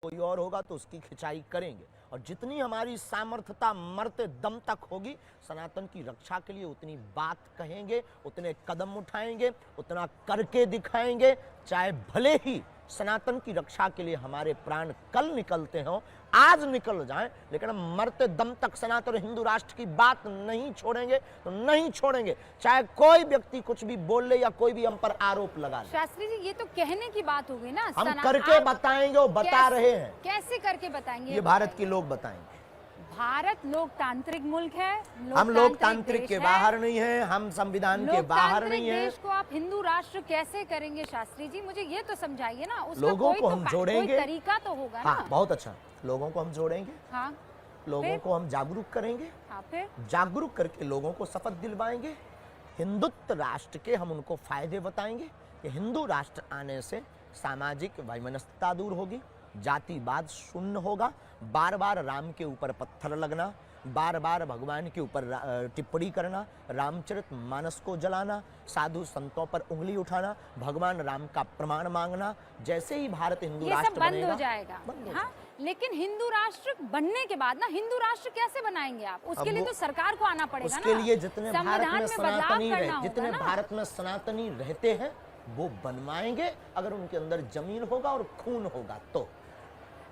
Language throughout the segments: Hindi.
कोई और होगा तो उसकी खिंचाई करेंगे। और जितनी हमारी सामर्थ्यता मरते दम तक होगी, सनातन की रक्षा के लिए उतनी बात कहेंगे, उतने कदम उठाएंगे, उतना करके दिखाएंगे। चाहे भले ही सनातन की रक्षा के लिए हमारे प्राण कल निकलते हों, आज निकल जाएं, लेकिन हम मरते दम तक सनातन हिंदू राष्ट्र की बात नहीं छोड़ेंगे, तो नहीं छोड़ेंगे, चाहे कोई व्यक्ति कुछ भी बोल ले या कोई भी हम पर आरोप लगा ले। शास्त्री जी, ये तो कहने की बात हो गई ना, हम करके बताएंगे, वो बता रहे हैं। कैसे करके बताएंगे? ये भारत के लोग बताएंगे। भारत लोकतांत्रिक मुल्क है, हम लोकतांत्रिक के बाहर नहीं है, हम संविधान के बाहर नहीं है। देश को आप हिंदू राष्ट्र कैसे करेंगे शास्त्री जी? मुझे ये तो समझाइए ना। उसका लोगों को हम जोड़ेंगे, कोई तरीका तो होगा ना। हाँ, बहुत अच्छा। लोगों को हम जोड़ेंगे, हाँ, लोगों को हम जागरूक करेंगे, हाँ, फिर जागरूक करके लोगों को शपथ दिलवाएंगे। हिंदुत्व राष्ट्र के हम उनको फायदे बताएंगे कि हिंदू राष्ट्र आने से सामाजिक वैमनस्यता दूर होगी, जातिवाद शून्य होगा, बार बार राम के ऊपर पत्थर लगना, बार बार भगवान के ऊपर टिप्पणी करना, रामचरितमानस को जलाना, साधु संतों पर उंगली उठाना, भगवान राम का प्रमाण मांगना, जैसे ही भारत हिंदू राष्ट्र बंद बनेगा, हो जाएगा। हाँ, लेकिन हिंदू राष्ट्र बनने के बाद ना, हिंदू राष्ट्र कैसे बनाएंगे आप? उसके लिए तो सरकार को आना पड़ेगा ना। उसके लिए जितने भारत में सनातनी जितने भारत में सनातनी रहते हैं वो बनवाएंगे, अगर उनके अंदर जमीन होगा और खून होगा तो।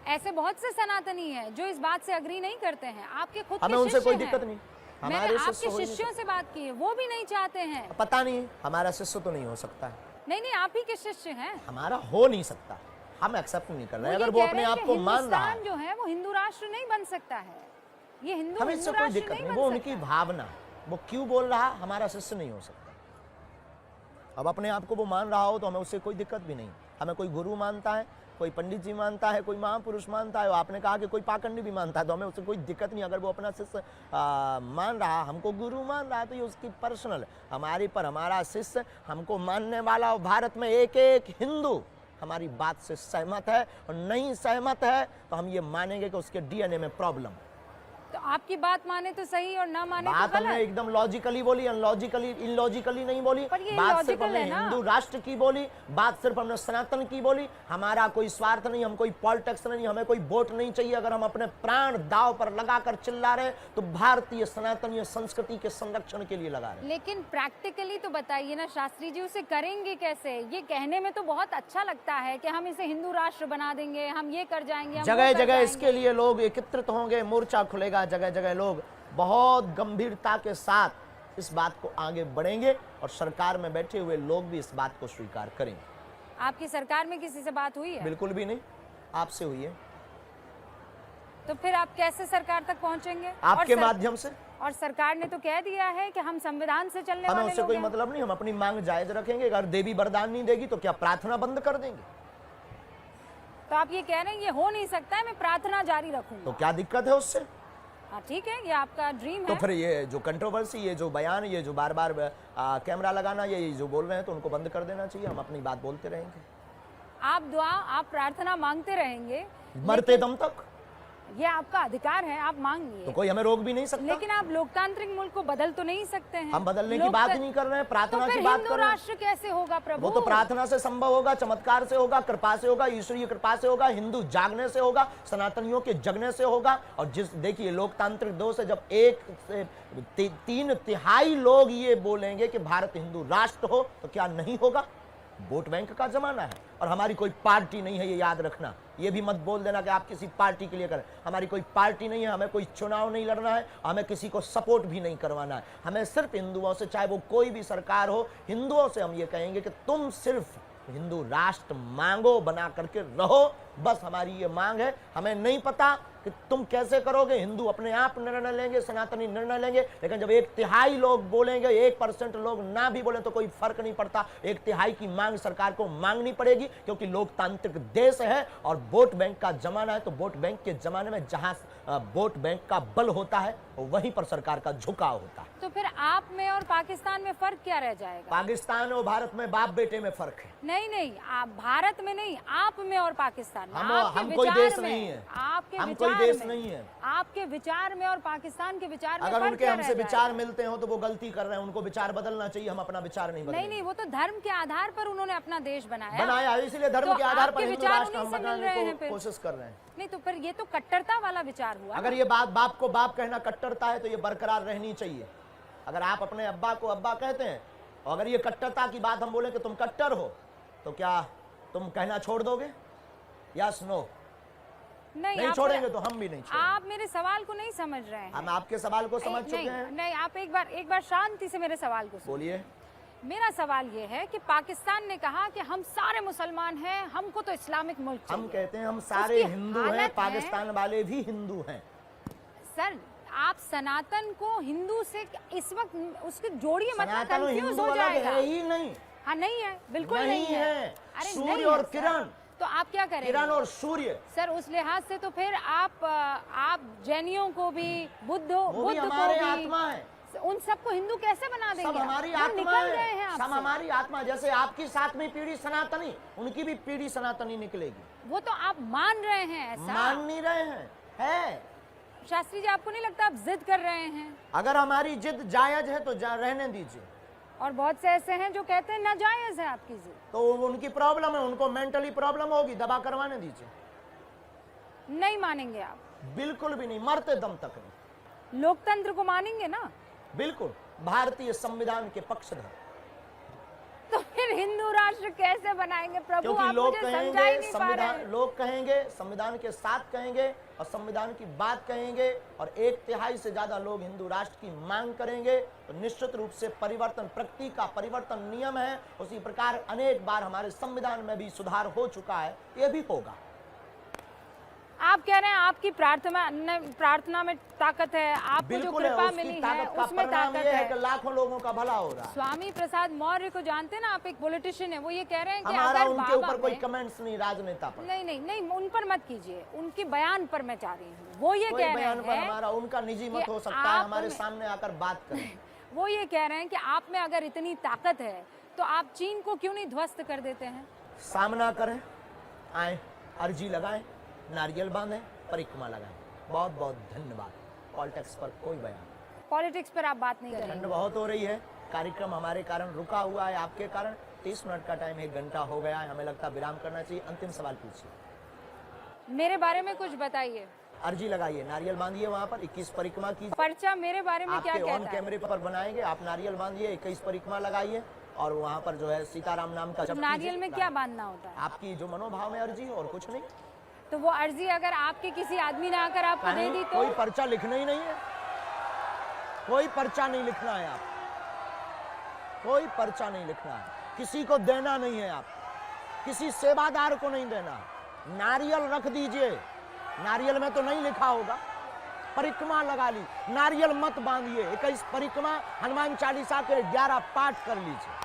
ऐसे बहुत से सनातनी हैं जो इस बात से अग्री नहीं करते हैं। आपके खुद हमें उनसे कोई दिक्कत नहीं। मैंने आपके शिष्यों से बात की है, वो भी नहीं चाहते हैं। पता नहीं, हमारा शिष्य तो नहीं हो सकता है। नहीं, आप ही के शिष्य हैं। हमारा हो नहीं सकता, हम एक्सेप्ट नहीं कर रहे हैं। अगर वो अपने आप को मान रहा है, जो है वो हिंदू राष्ट्र नहीं बन सकता है। ये हिंदू हमें इससे कोई दिक्कत नहीं, वो उनकी भावना, वो क्यों बोल रहा, हमारा शिष्य नहीं हो सकता। अब अपने आप को वो मान रहा हो तो हमें उससे कोई दिक्कत भी नहीं। हमें कोई गुरु मानता है, कोई पंडित जी मानता है, कोई महापुरुष मानता है, आपने कहा कि कोई पाखंडी भी मानता है, तो हमें उससे कोई दिक्कत नहीं। अगर वो अपना शिष्य मान रहा, हमको गुरु मान रहा है, तो ये उसकी पर्सनल। हमारी पर हमारा शिष्य हमको मानने वाला, और भारत में एक एक हिंदू हमारी बात से सहमत है, और नहीं सहमत है तो हम ये मानेंगे कि उसके डीएनए में प्रॉब्लम। तो आपकी बात माने तो सही और ना माने बात तो गलत। हमने एकदम लॉजिकली बोली, अनलॉजिकली इलॉजिकली नहीं बोली। बात सिर्फ हमने हिंदू राष्ट्र की बोली, बात सिर्फ हमने सनातन की बोली। हमारा कोई स्वार्थ नहीं, हम कोई पॉलिटिक्स नहीं, हमें कोई वोट नहीं चाहिए। अगर हम अपने प्राण दांव पर लगाकर चिल्ला रहे तो भारतीय सनातनीय संस्कृति के संरक्षण के लिए लगा रहे। लेकिन प्रैक्टिकली तो बताइए ना शास्त्री जी, उसे करेंगे कैसे? ये कहने में तो बहुत अच्छा लगता है कि हम इसे हिंदू राष्ट्र बना देंगे, हम ये कर जाएंगे, जगह जगह इसके लिए लोग एकत्रित होंगे, मोर्चा खुलेगा, जगह जगह लोग बहुत गंभीरता के साथ इस बात को आगे बढ़ेंगे, और सरकार में बैठे हुए लोग भी इस बात को स्वीकार करेंगे। आपकी सरकार में किसी से बात हुई है? बिल्कुल भी नहीं, आपसे हुई है। तो फिर आप कैसे सरकार तक पहुंचेंगे? आपके माध्यम से। और सरकार ने तो कह दिया है कि हम संविधान से चलने वाले लोग हैं। हमें उससे कोई मतलब नहीं, हम अपनी मांग जायज रखेंगे। अगर देवी वरदान नहीं देगी तो क्या प्रार्थना बंद कर देंगे? तो आप ये कह रहे हैं ये हो नहीं सकता है, मैं प्रार्थना जारी रखूंगा। तो क्या दिक्कत है उससे? हाँ, ठीक है, ये आपका ड्रीम है। तो फिर ये जो कंट्रोवर्सी, ये जो बयान, ये जो बार बार कैमरा लगाना, ये जो बोल रहे हैं, तो उनको बंद कर देना चाहिए। हम अपनी बात बोलते रहेंगे, आप दुआ, आप प्रार्थना मांगते रहेंगे मरते दम तक। ये आपका अधिकार है, आप मांगिए, तो कोई हमें रोक भी नहीं सकता। लेकिन आप लोकतांत्रिक मुल्क को बदल तो नहीं सकते हैं। हम बदलने की बात नहीं कर रहे हैं, प्रार्थना की बात कर रहे हैं। राष्ट्र कैसे होगा प्रभु? वो तो प्रार्थना से संभव होगा, चमत्कार से होगा, कृपा से होगा, ईश्वरीय कृपा से होगा, हिंदू जागने से होगा, सनातनियों के जगने से होगा। और जिस देखिए लोकतांत्रिक दो से जब 3/3 लोग ये बोलेंगे कि भारत हिंदू राष्ट्र हो, तो क्या नहीं होगा? वोट बैंक का जमाना है, और हमारी कोई पार्टी नहीं है, ये याद रखना। ये भी मत बोल देना कि आप किसी पार्टी के लिए करें। हमारी कोई पार्टी नहीं है, हमें कोई चुनाव नहीं लड़ना है, हमें किसी को सपोर्ट भी नहीं करवाना है। हमें सिर्फ हिंदुओं से, चाहे वो कोई भी सरकार हो, हिंदुओं से हम ये कहेंगे कि तुम सिर्फ हिंदू राष्ट्र मांगो, बना करके रहो, बस हमारी ये मांग है। हमें नहीं पता कि तुम कैसे करोगे, हिंदू अपने आप निर्णय लेंगे, सनातनी निर्णय लेंगे, लेकिन जब 1/3 लोग बोलेंगे, 1% लोग ना भी बोले तो कोई फर्क नहीं पड़ता। 1/3 की मांग सरकार को मांगनी पड़ेगी, क्योंकि लोकतांत्रिक देश है और वोट बैंक का जमाना है। तो वोट बैंक के जमाने में जहां वोट बैंक का बल होता है, वहीं पर सरकार का झुकाव होता है। तो फिर आप में और पाकिस्तान में फर्क क्या रह जाएगा? पाकिस्तान और भारत में बाप बेटे में फर्क है। नहीं, आप भारत में नहीं, आप में और पाकिस्तान में। हम कोई देश नहीं है। आपके आपके हम कोई विचार देश में, नहीं है। आपके विचार में और पाकिस्तान के विचार में अगर फर्क उनके क्या हमसे रह जाएगा? विचार मिलते हो तो वो गलती कर रहे हैं, उनको विचार बदलना चाहिए, हम अपना विचार नहीं नहीं बदलेंगे। नहीं, वो तो धर्म के आधार पर उन्होंने अपना देश बनाया। बनाया, इसीलिए धर्म तो के आधार पर आपके हिंदू विचार राष्ट्र हम उन्हीं से मिल बनाने रहे हैं को फिर। कोशिश कर रहे हैं। नहीं तो फिर ये तो कट्टरता वाला विचार हुआ। अगर ये बात बाप को बाप कहना कट्टरता है तो ये बरकरार रहनी चाहिए। अगर आप अपने अब्बा को अब्बा कहते हैं और अगर ये कट्टरता की बात हम बोले कि तुम कट्टर हो, तो क्या तुम कहना छोड़ दोगे? Yes no? नहीं आप- छोड़ेंगे तो हम भी नहीं छोड़ेंगे। आप मेरे सवाल को नहीं समझ रहे हैं। हम आपके सवाल को समझ चुके नहीं, हैं। नहीं, आप एक बार शांति से मेरे सवाल को सुनिए। बोलिए। मेरा सवाल ये है कि पाकिस्तान ने कहा कि हम सारे मुसलमान हैं, हमको तो इस्लामिक मुल्क हम चाहिए। कहते हैं हम सारे उसकी हिंदू हालत हैं, है- पाकिस्तान वाले भी हिंदू हैं। सर, आप सनातन को हिंदू से इस वक्त उसके जोड़िए मत, सनातन और कंफ्यूज हिंदू हो अलग जाएगा। है ही नहीं। हाँ, नहीं है, बिल्कुल नहीं नहीं है। है। अरे सूर्य नहीं और है, सर। किरण। तो आप क्या करेंगे? किरण और सूर्य सर, उस लिहाज से तो फिर आप जैनियों को भी, वो भी बुद्ध हमारे को भी, आत्मा है। उन सबको हिंदू कैसे बना देंगे? सब हमारी हम आत्मा निकल गए है, हैं सब आपसे। हमारी आत्मा। जैसे आपकी 7वीं पीढ़ी सनातनी, उनकी भी पीढ़ी सनातनी निकलेगी। वो तो आप मान रहे हैं ऐसा। मान नहीं रहे हैं, है। शास्त्री जी, आपको नहीं लगता आप जिद कर रहे हैं? अगर हमारी जिद जायज है तो रहने दीजिए। और बहुत से ऐसे हैं जो कहते हैं नाजायज है आपकी जिद। तो उनकी प्रॉब्लम है, उनको मेंटली प्रॉब्लम होगी, दवा करवाने दीजिए। नहीं मानेंगे आप? बिल्कुल भी नहीं, मरते दम तक नहीं। लोकतंत्र को मानेंगे ना? बिल्कुल, भारतीय संविधान के पक्षधर। तो फिर हिंदू राष्ट्र कैसे बनाएंगे प्रभु? क्योंकि आप लोग मुझे समझा कहेंगे ही नहीं पा रहे संविधान, हैं। लोग कहेंगे संविधान के साथ कहेंगे और संविधान की बात कहेंगे और 1/3 से ज्यादा लोग हिंदू राष्ट्र की मांग करेंगे, तो निश्चित रूप से परिवर्तन, प्रकृति का परिवर्तन नियम है। उसी प्रकार अनेक बार हमारे संविधान में भी सुधार हो चुका है, ये भी होगा। आप कह रहे हैं आपकी प्रार्थना में ताकत है, आपको जो बिल्कुल है, कृपा उसकी मिली है ताकत का उसमें परिणाम ताकत ये है है। कि लाखों लोगों का भला हो रहा है। स्वामी प्रसाद मौर्य को जानते हैं ना आप? एक पॉलिटिशियन है, वो ये कह रहे हैं कि हमारा अगर उनके बाबा ऊपर कोई में- कमेंट्स नहीं, राजनेता पर। नहीं नहीं नहीं, उन पर मत कीजिए, उनके बयान पर मैं चाह रही हूँ। वो ये कोई कह रहे बयान पर हैं, हमारा उनका निजी मत कि हो सकता है, आप हमारे में- सामने आकर बात करें। वो ये कह रहे हैं कि आप में अगर इतनी ताकत है तो आप चीन को क्यों नहीं ध्वस्त कर देते हैं? सामना करें, आए, अर्जी लगाएं, नारियल बांधें, परिक्रमा लगाएं। बहुत बहुत धन्यवाद। पॉलिटिक्स पर कोई बयान। पॉलिटिक्स पर आप बात नहीं ठंड करेंगे। बहुत हो रही है, कार्यक्रम हमारे कारण रुका हुआ है, आपके कारण। 30 मिनट का टाइम, 1 घंटा हो गया है, हमें लगता है विराम करना चाहिए। अंतिम सवाल पूछिए। मेरे बारे में कुछ बताइए। अर्जी लगाइए, नारियल बांधिए, वहाँ पर 21 परिक्रमा कीजिए। पर्चा मेरे बारे में क्या आपके ऑन कहता है? कैमरे पर बनाएंगे, आप नारियल बांधिए, 21 परिक्रमा लगाइए और वहाँ पर जो है सीताराम नाम का जप नारियल कीजिए। में क्या बांधना होता है? आपकी जो मनोभाव में अर्जी और कुछ नहीं। तो वो अर्जी अगर आपके किसी आदमी ने आकर आपको दे दी तो? कोई पर्चा लिखना ही नहीं है, कोई पर्चा नहीं लिखना है, आप कोई पर्चा नहीं लिखना है, किसी को देना नहीं है, आप किसी सेवादार को नहीं देना है। नारियल रख दीजिए, नारियल में तो नहीं लिखा होगा। परिक्रमा लगा ली, नारियल मत बांधिए। 21 परिक्रमा, हनुमान चालीसा के 11 पाठ कर लीजिए।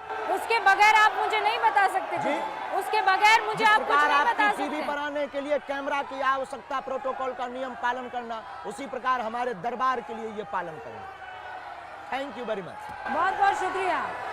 उसके बगैर आप मुझे नहीं बता सकते जी। उसके बगैर मुझे जिस आप कुछ प्रकार नहीं बता आपकी टीवी सकते। पर आने के लिए कैमरा की आवश्यकता, प्रोटोकॉल का नियम पालन करना, उसी प्रकार हमारे दरबार के लिए ये पालन करना। Thank you very much. बहुत बहुत शुक्रिया।